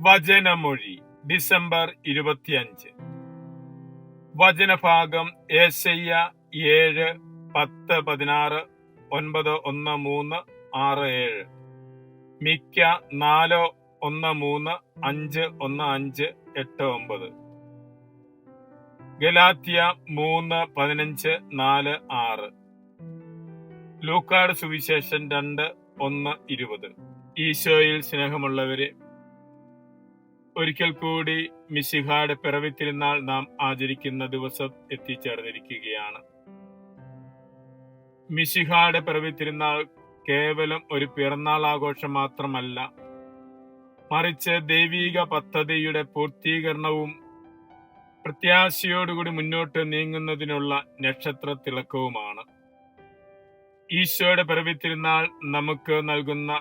വചനമൊഴി December 25. വചനഭാഗം യേശയ്യ 7, 10, 16, 9, 1, 3, 6, 7. മിക്ക 4, 1, 3, 5, 1, 5, 8, 9. ഗലാത്യ 3, 15, 4, 6. ലൂക്കാട് സുവിശേഷം 2, 1, 20. ഈശോയിൽ സ്നേഹമുള്ളവരെ, ഒരിക്കൽ കൂടി മിശിഹായുടെ പിറവി തിരുനാൾ നാം ആചരിക്കുന്ന ദിവസം എത്തിച്ചേർന്നിരിക്കുകയാണ്. മിശിഹായുടെ പിറവി തിരുനാൾ കേവലം ഒരു പിറന്നാൾ ആഘോഷം മാത്രമല്ല, മറിച്ച് ദൈവിക പദ്ധതിയുടെ പൂർത്തീകരണവും പ്രത്യാശയോടുകൂടി മുന്നോട്ട് നീങ്ങുന്നതിനുള്ള നക്ഷത്ര തിളക്കവുമാണ്. ഈശോയുടെ പിറവി തിരുനാൾ നമുക്ക് നൽകുന്ന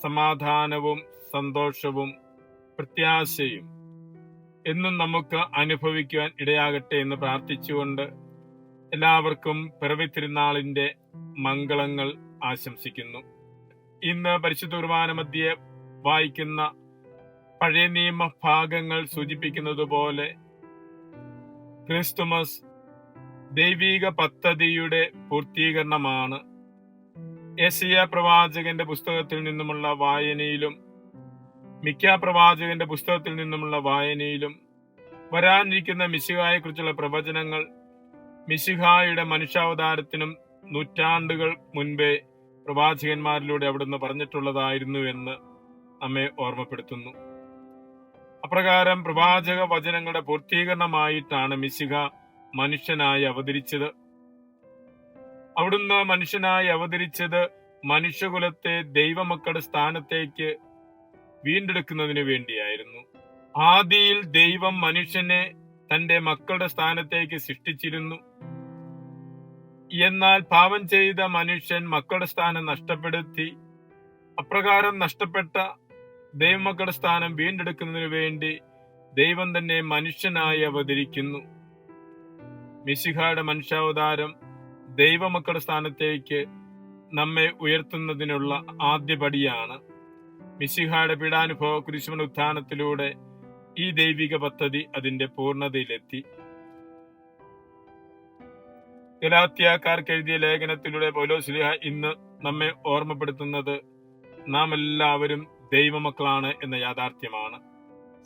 സമാധാനവും സന്തോഷവും പ്രത്യാശയും എന്നും നമുക്ക് അനുഭവിക്കുവാൻ ഇടയാകട്ടെ എന്ന് പ്രാർത്ഥിച്ചുകൊണ്ട് എല്ലാവർക്കും പിറവി തിരുനാളിന്റെ മംഗളങ്ങൾ ആശംസിക്കുന്നു. ഇന്ന് പരിശുദ്ധ കുർബാന മധ്യേ വായിക്കുന്ന പഴയ നിയമ ഭാഗങ്ങൾ സൂചിപ്പിക്കുന്നത് പോലെ ക്രിസ്തുമസ് ദൈവിക പദ്ധതിയുടെ പൂർത്തീകരണമാണ്. യെശയ്യാ പ്രവാചകന്റെ പുസ്തകത്തിൽ നിന്നുമുള്ള വായനയിലും മിക്ക പ്രവാചകന്റെ പുസ്തകത്തിൽ നിന്നുമുള്ള വായനയിലും വരാനിരിക്കുന്ന മിശിഹായെ കുറിച്ചുള്ള പ്രവചനങ്ങൾ മിശിഹായുടെ മനുഷ്യാവതാരത്തിനും നൂറ്റാണ്ടുകൾ മുൻപേ പ്രവാചകന്മാരിലൂടെ അവിടുന്ന് പറഞ്ഞിട്ടുള്ളതായിരുന്നു എന്ന് നമ്മെ ഓർമ്മപ്പെടുത്തുന്നു. അപ്രകാരം പ്രവാചക വചനങ്ങളുടെ പൂർത്തീകരണമായിട്ടാണ് മിശിഹ മനുഷ്യനായി അവതരിച്ചത്. അവിടുന്ന് മനുഷ്യനായി അവതരിച്ചത് മനുഷ്യകുലത്തെ ദൈവമക്കളുടെ സ്ഥാനത്തേക്ക് വീണ്ടെടുക്കുന്നതിന് വേണ്ടിയായിരുന്നു. ആദിയിൽ ദൈവം മനുഷ്യനെ തന്റെ മക്കളുടെ സ്ഥാനത്തേക്ക് സൃഷ്ടിച്ചിരുന്നു. എന്നാൽ പാപം ചെയ്ത മനുഷ്യൻ മക്കളുടെ സ്ഥാനം നഷ്ടപ്പെടുത്തി. അപ്രകാരം നഷ്ടപ്പെട്ട ദൈവമക്കളുടെ സ്ഥാനം വീണ്ടെടുക്കുന്നതിന് വേണ്ടി ദൈവം തന്നെ മനുഷ്യനായി അവതരിക്കുന്നു. മിശിഹായുടെ മനുഷ്യാവതാരം ദൈവമക്കളുടെ സ്ഥാനത്തേക്ക് നമ്മെ ഉയർത്തുന്നതിനുള്ള ആദ്യപടിയാണ്. മിശിഹായുടെ പീഡാനുഭവ കുരിശുമരണ ഉത്ഥാനത്തിലൂടെ ഈ ദൈവിക പദ്ധതി അതിന്റെ പൂർണ്ണതയിലെത്തി. ഗലാത്യക്കാർക്ക് എഴുതിയ ലേഖനത്തിലൂടെ പൗലോസ്ലീഹ ഇന്ന് നമ്മെ ഓർമ്മപ്പെടുത്തുന്നത് നാം എല്ലാവരും ദൈവമക്കളാണ് എന്ന യാഥാർത്ഥ്യമാണ്.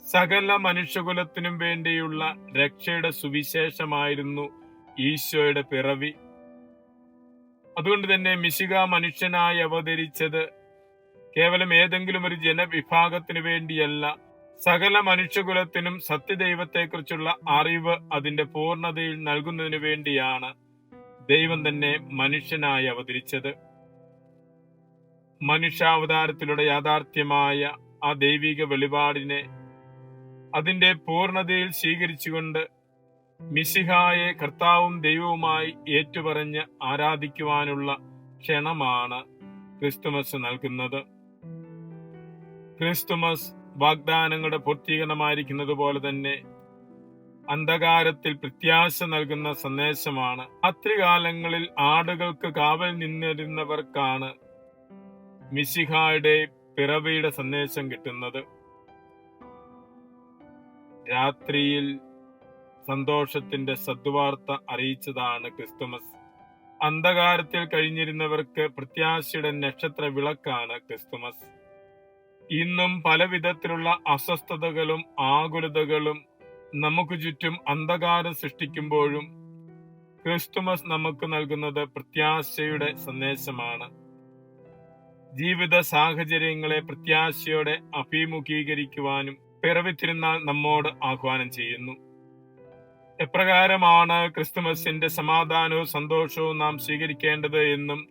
സകല മനുഷ്യകുലത്തിനും വേണ്ടിയുള്ള രക്ഷയുടെ സുവിശേഷമായിരുന്നു ഈശോയുടെ പിറവി. അതുകൊണ്ട് തന്നെ മിശിഹ മനുഷ്യനായി അവതരിച്ചത് കേവലം ഏതെങ്കിലും ഒരു ജനവിഭാഗത്തിന് വേണ്ടിയല്ല, സകല മനുഷ്യകുലത്തിനും സത്യദൈവത്തെക്കുറിച്ചുള്ള അറിവ് അതിന്റെ പൂർണ്ണതയിൽ നൽകുന്നതിന് വേണ്ടിയാണ് ദൈവം തന്നെ മനുഷ്യനായി അവതരിച്ചത്. മനുഷ്യാവതാരത്തിലൂടെ യാഥാർത്ഥ്യമായ ആ ദൈവിക വെളിപാടിനെ അതിന്റെ പൂർണ്ണതയിൽ സ്വീകരിച്ചുകൊണ്ട് മിശിഹായെ കർത്താവും ദൈവവുമായി ഏറ്റുപറഞ്ഞ് ആരാധിക്കുവാനുള്ള ക്ഷണമാണ് ക്രിസ്തുമസ് നൽകുന്നത്. ക്രിസ്തുമസ് വാഗ്ദാനങ്ങളുടെ പൂർത്തീകരണമായിരിക്കുന്നത് പോലെ തന്നെ അന്ധകാരത്തിൽ പ്രത്യാശ നൽകുന്ന സന്ദേശമാണ്. രാത്രികാലങ്ങളിൽ ആടുകൾക്ക് കാവൽ നിന്നിരുന്നവർക്കാണ് മിശിഹായുടെ പിറവിയുടെ സന്ദേശം കിട്ടുന്നത്. രാത്രിയിൽ സന്തോഷത്തിന്റെ സദ്വാർത്ത അറിയിച്ചതാണ് ക്രിസ്തുമസ്. അന്ധകാരത്തിൽ കഴിഞ്ഞിരുന്നവർക്ക് പ്രത്യാശയുടെ നക്ഷത്ര വിളക്കാണ് ക്രിസ്തുമസ്. ഇന്നും പല വിധത്തിലുള്ള അസ്വസ്ഥതകളും ആകുലതകളും നമുക്ക് ചുറ്റും അന്ധകാരം സൃഷ്ടിക്കുമ്പോഴും ക്രിസ്തുമസ് നമുക്ക് നൽകുന്നത് പ്രത്യാശയുടെ സന്ദേശമാണ്. ജീവിത സാഹചര്യങ്ങളെ പ്രത്യാശയോടെ അഭിമുഖീകരിക്കുവാനും പിറവി തിരുനാൾ നമ്മോട് ആഹ്വാനം ചെയ്യുന്നു. എപ്രകാരമാണ് ക്രിസ്തുമസിന്റെ സമാധാനവും സന്തോഷവും നാം സ്വീകരിക്കേണ്ടത് എന്നും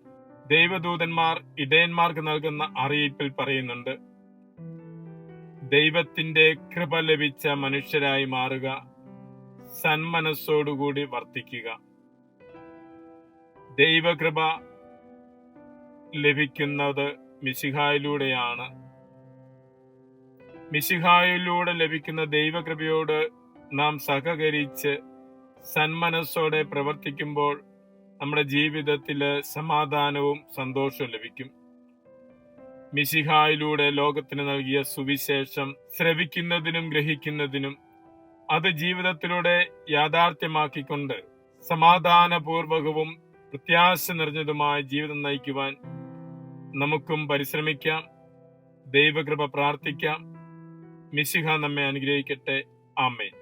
ദൈവദൂതന്മാർ ഇടയന്മാർക്ക് നൽകുന്ന അറിയിപ്പിൽ പറയുന്നുണ്ട്. ദൈവത്തിന്റെ കൃപ ലഭിച്ച മനുഷ്യരായി മാറുക, സന്മനസ്സോടുകൂടി വർത്തിക്കുക. ദൈവകൃപ ലഭിക്കുന്നത് മിശിഹായിലൂടെയാണ്. മിശിഹായിലൂടെ ലഭിക്കുന്ന ദൈവകൃപയോട് നാം സഹകരിച്ച് സന്മനസ്സോടെ പ്രവർത്തിക്കുമ്പോൾ നമ്മുടെ ജീവിതത്തില് സമാധാനവും സന്തോഷവും ലഭിക്കും. മിശിഹായിലൂടെ ലോകത്തിന് നൽകിയ സുവിശേഷം ശ്രവിക്കുന്നതിനും ഗ്രഹിക്കുന്നതിനും അത് ജീവിതത്തിലൂടെ യാഥാർത്ഥ്യമാക്കിക്കൊണ്ട് സമാധാനപൂർവകവും പ്രത്യാശ നിറഞ്ഞതുമായ ജീവിതം നയിക്കുവാൻ നമുക്കും പരിശ്രമിക്കാം. ദൈവകൃപ പ്രാർത്ഥിക്കാം. മിശിഹ നമ്മെ അനുഗ്രഹിക്കട്ടെ. ആമേൻ.